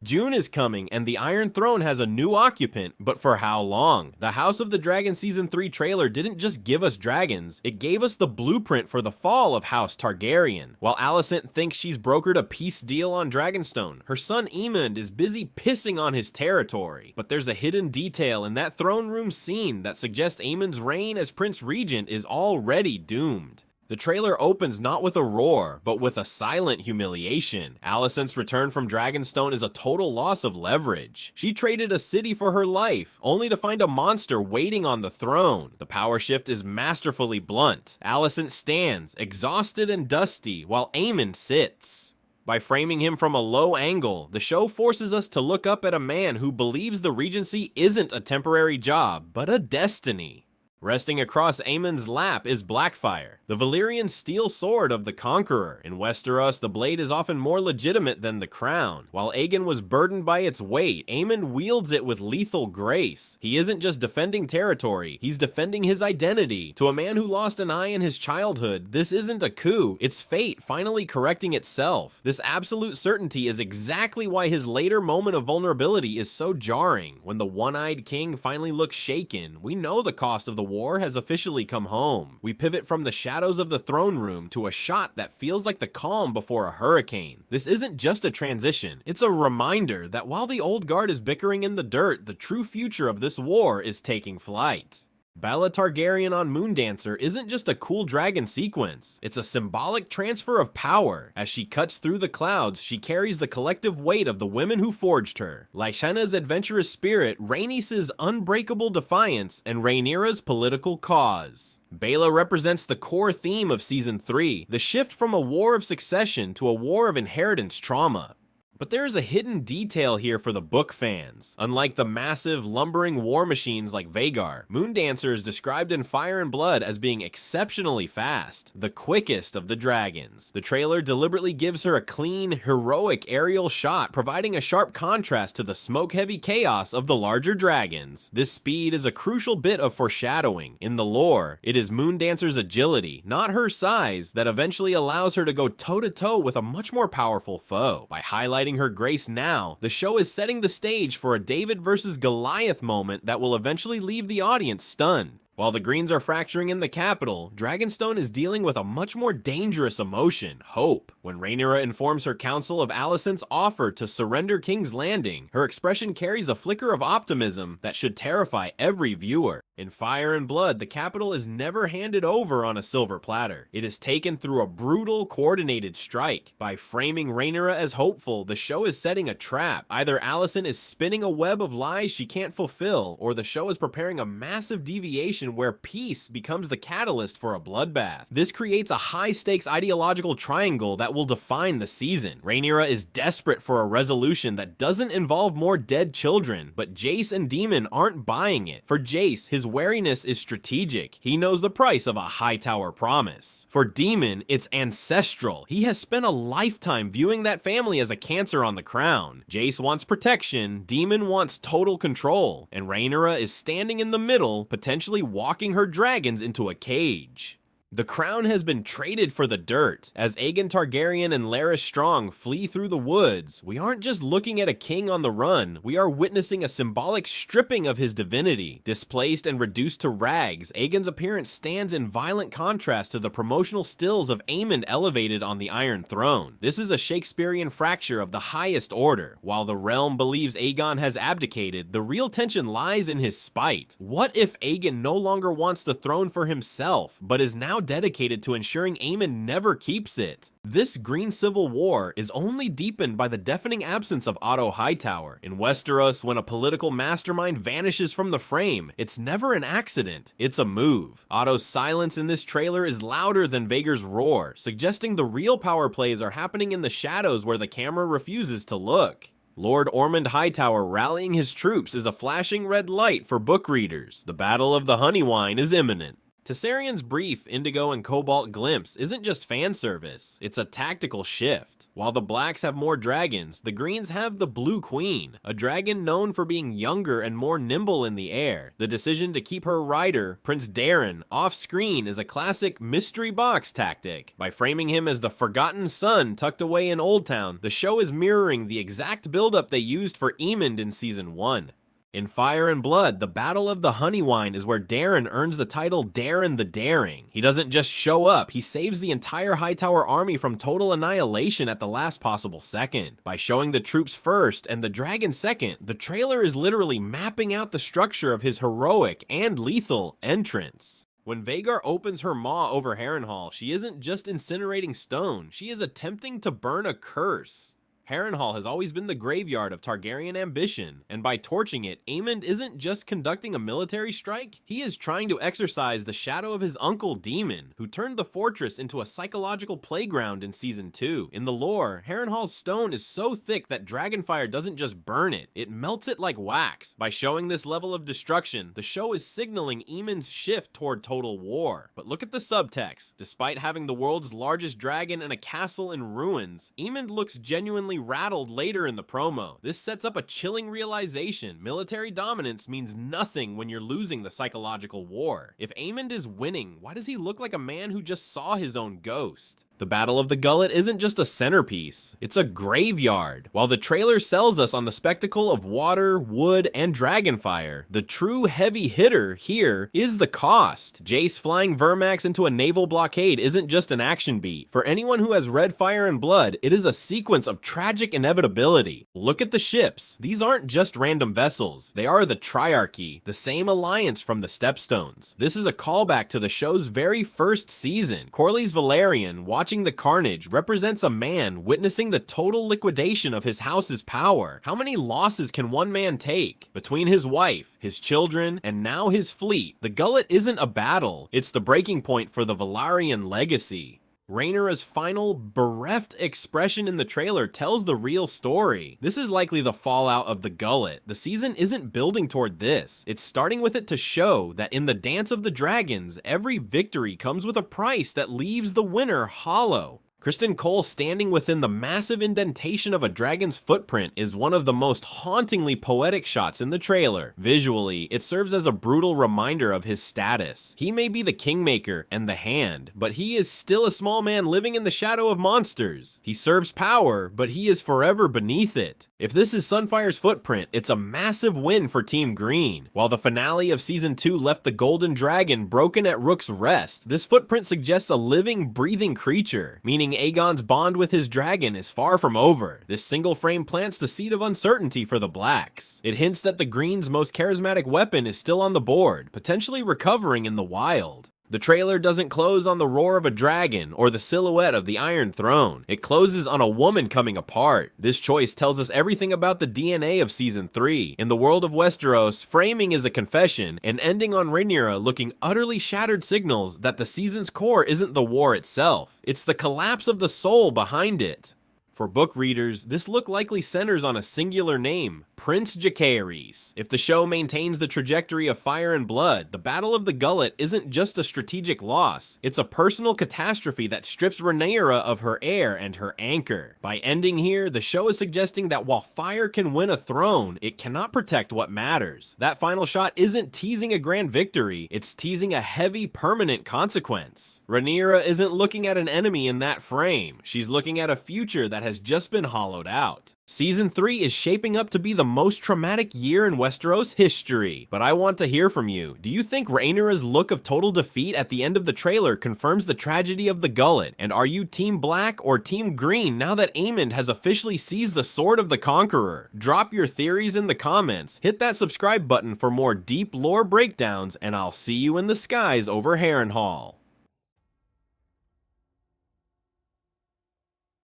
June is coming, and the Iron Throne has a new occupant, but for how long? The House of the Dragon Season 3 trailer didn't just give us dragons, it gave us the blueprint for the fall of House Targaryen. While Alicent thinks she's brokered a peace deal on Dragonstone, her son Aemond is busy pissing on his territory. But there's a hidden detail in that throne room scene that suggests Aemond's reign as Prince Regent is already doomed. The trailer opens not with a roar, but with a silent humiliation. Alicent's return from Dragonstone is a total loss of leverage. She traded a city for her life, only to find a monster waiting on the throne. The power shift is masterfully blunt. Alicent stands, exhausted and dusty, while Aemond sits. By framing him from a low angle, the show forces us to look up at a man who believes the regency isn't a temporary job, but a destiny. Resting across Aemond's lap is Blackfyre, the Valyrian steel sword of the Conqueror. In Westeros, the blade is often more legitimate than the crown. While Aegon was burdened by its weight, Aemond wields it with lethal grace. He isn't just defending territory, he's defending his identity. To a man who lost an eye in his childhood, this isn't a coup, it's fate finally correcting itself. This absolute certainty is exactly why his later moment of vulnerability is so jarring. When the one-eyed king finally looks shaken, we know the cost of the war has officially come home. We pivot from the shadows of the throne room to a shot that feels like the calm before a hurricane. This isn't just a transition, it's a reminder that while the old guard is bickering in the dirt, the true future of this war is taking flight. Baela Targaryen on Moondancer isn't just a cool dragon sequence, it's a symbolic transfer of power. As she cuts through the clouds, she carries the collective weight of the women who forged her. Lyshanna's adventurous spirit, Rhaenys' unbreakable defiance, and Rhaenyra's political cause. Baela represents the core theme of Season 3, the shift from a war of succession to a war of inheritance trauma. But there is a hidden detail here for the book fans. Unlike the massive, lumbering war machines like Vhagar, Moondancer is described in Fire and Blood as being exceptionally fast, the quickest of the dragons. The trailer deliberately gives her a clean, heroic aerial shot, providing a sharp contrast to the smoke-heavy chaos of the larger dragons. This speed is a crucial bit of foreshadowing. In the lore, it is Moondancer's agility, not her size, that eventually allows her to go toe-to-toe with a much more powerful foe. By highlighting her grace now, the show is setting the stage for a David versus Goliath moment that will eventually leave the audience stunned. While the Greens are fracturing in the capital, Dragonstone is dealing with a much more dangerous emotion, hope. When Rhaenyra informs her council of Alicent's offer to surrender King's Landing, her expression carries a flicker of optimism that should terrify every viewer. In Fire and Blood, the capital is never handed over on a silver platter. It is taken through a brutal, coordinated strike. By framing Rhaenyra as hopeful, the show is setting a trap. Either Alicent is spinning a web of lies she can't fulfill, or the show is preparing a massive deviation where peace becomes the catalyst for a bloodbath. This creates a high-stakes ideological triangle that will define the season. Rhaenyra is desperate for a resolution that doesn't involve more dead children, but Jace and Daemon aren't buying it. For Jace, his wariness is strategic. He knows the price of a Hightower promise. For Daemon, it's ancestral. He has spent a lifetime viewing that family as a cancer on the crown. Jace wants protection, Daemon wants total control, and Rhaenyra is standing in the middle, potentially walking her dragons into a cage. The crown has been traded for the dirt. As Aegon Targaryen and Larys Strong flee through the woods, we aren't just looking at a king on the run, we are witnessing a symbolic stripping of his divinity. Displaced and reduced to rags, Aegon's appearance stands in violent contrast to the promotional stills of Aemond elevated on the Iron Throne. This is a Shakespearean fracture of the highest order. While the realm believes Aegon has abdicated, the real tension lies in his spite. What if Aegon no longer wants the throne for himself, but is now dedicated to ensuring Aemond never keeps it? This Green Civil War is only deepened by the deafening absence of Otto Hightower. In Westeros, when a political mastermind vanishes from the frame, it's never an accident, it's a move. Otto's silence in this trailer is louder than Vhagar's roar, suggesting the real power plays are happening in the shadows where the camera refuses to look. Lord Ormond Hightower rallying his troops is a flashing red light for book readers. The Battle of the Honeywine is imminent. Tessarian's brief indigo and cobalt glimpse isn't just fan service, it's a tactical shift. While the blacks have more dragons, the greens have the Blue Queen, a dragon known for being younger and more nimble in the air. The decision to keep her rider, Prince Daeron, off-screen is a classic mystery box tactic. By framing him as the forgotten son tucked away in Old Town, the show is mirroring the exact buildup they used for Aemond in Season 1. In Fire and Blood, the Battle of the Honeywine is where Daeron earns the title Daeron the Daring. He doesn't just show up, he saves the entire Hightower army from total annihilation at the last possible second. By showing the troops first and the dragon second, the trailer is literally mapping out the structure of his heroic and lethal entrance. When Vhagar opens her maw over Harrenhal, she isn't just incinerating stone, she is attempting to burn a curse. Harrenhal has always been the graveyard of Targaryen ambition, and by torching it, Aemond isn't just conducting a military strike, he is trying to exorcise the shadow of his uncle Daemon, who turned the fortress into a psychological playground in Season 2. In the lore, Harrenhal's stone is so thick that dragonfire doesn't just burn it, it melts it like wax. By showing this level of destruction, the show is signaling Aemond's shift toward total war. But look at the subtext. Despite having the world's largest dragon and a castle in ruins, Aemond looks genuinely rattled later in the promo. This sets up a chilling realization. Military dominance means nothing when you're losing the psychological war. If Aemond is winning, why does he look like a man who just saw his own ghost? The Battle of the Gullet isn't just a centerpiece, it's a graveyard. While the trailer sells us on the spectacle of water, wood, and dragonfire, the true heavy hitter here is the cost. Jace flying Vermax into a naval blockade isn't just an action beat. For anyone who has read Fire and Blood, it is a sequence of tragic inevitability. Look at the ships. These aren't just random vessels, they are the Triarchy, the same alliance from the Stepstones. This is a callback to the show's very first season. Corlys Velaryon, watching the carnage, represents a man witnessing the total liquidation of his house's power. How many losses can one man take? Between his wife, his children, and now his fleet, the Gullet isn't a battle, it's the breaking point for the Velaryon legacy. Rhaenyra's final, bereft expression in the trailer tells the real story. This is likely the fallout of the Gullet. The season isn't building toward this. It's starting with it to show that in the Dance of the Dragons, every victory comes with a price that leaves the winner hollow. Criston Cole standing within the massive indentation of a dragon's footprint is one of the most hauntingly poetic shots in the trailer. Visually, it serves as a brutal reminder of his status. He may be the Kingmaker and the Hand, but he is still a small man living in the shadow of monsters. He serves power, but he is forever beneath it. If this is Sunfire's footprint, it's a massive win for Team Green. While the finale of Season 2 left the Golden Dragon broken at Rook's Rest, this footprint suggests a living, breathing creature, meaning Aegon's bond with his dragon is far from over. This single frame plants the seed of uncertainty for the Blacks. It hints that the Green's most charismatic weapon is still on the board, potentially recovering in the wild. The trailer doesn't close on the roar of a dragon or the silhouette of the Iron Throne. It closes on a woman coming apart. This choice tells us everything about the DNA of Season 3. In the world of Westeros, framing is a confession, and ending on Rhaenyra looking utterly shattered signals that the season's core isn't the war itself. It's the collapse of the soul behind it. For book readers, this look likely centers on a singular name, Prince Jacaerys. If the show maintains the trajectory of Fire and Blood, the Battle of the Gullet isn't just a strategic loss, it's a personal catastrophe that strips Rhaenyra of her heir and her anchor. By ending here, the show is suggesting that while fire can win a throne, it cannot protect what matters. That final shot isn't teasing a grand victory, it's teasing a heavy, permanent consequence. Rhaenyra isn't looking at an enemy in that frame, she's looking at a future that has just been hollowed out. Season 3 is shaping up to be the most traumatic year in Westeros history, but I want to hear from you. Do you think Rhaenyra's look of total defeat at the end of the trailer confirms the tragedy of the Gullet? And are you Team Black or Team Green now that Aemond has officially seized the sword of the Conqueror? Drop your theories in the comments, hit that subscribe button for more deep lore breakdowns, and I'll see you in the skies over Harrenhal.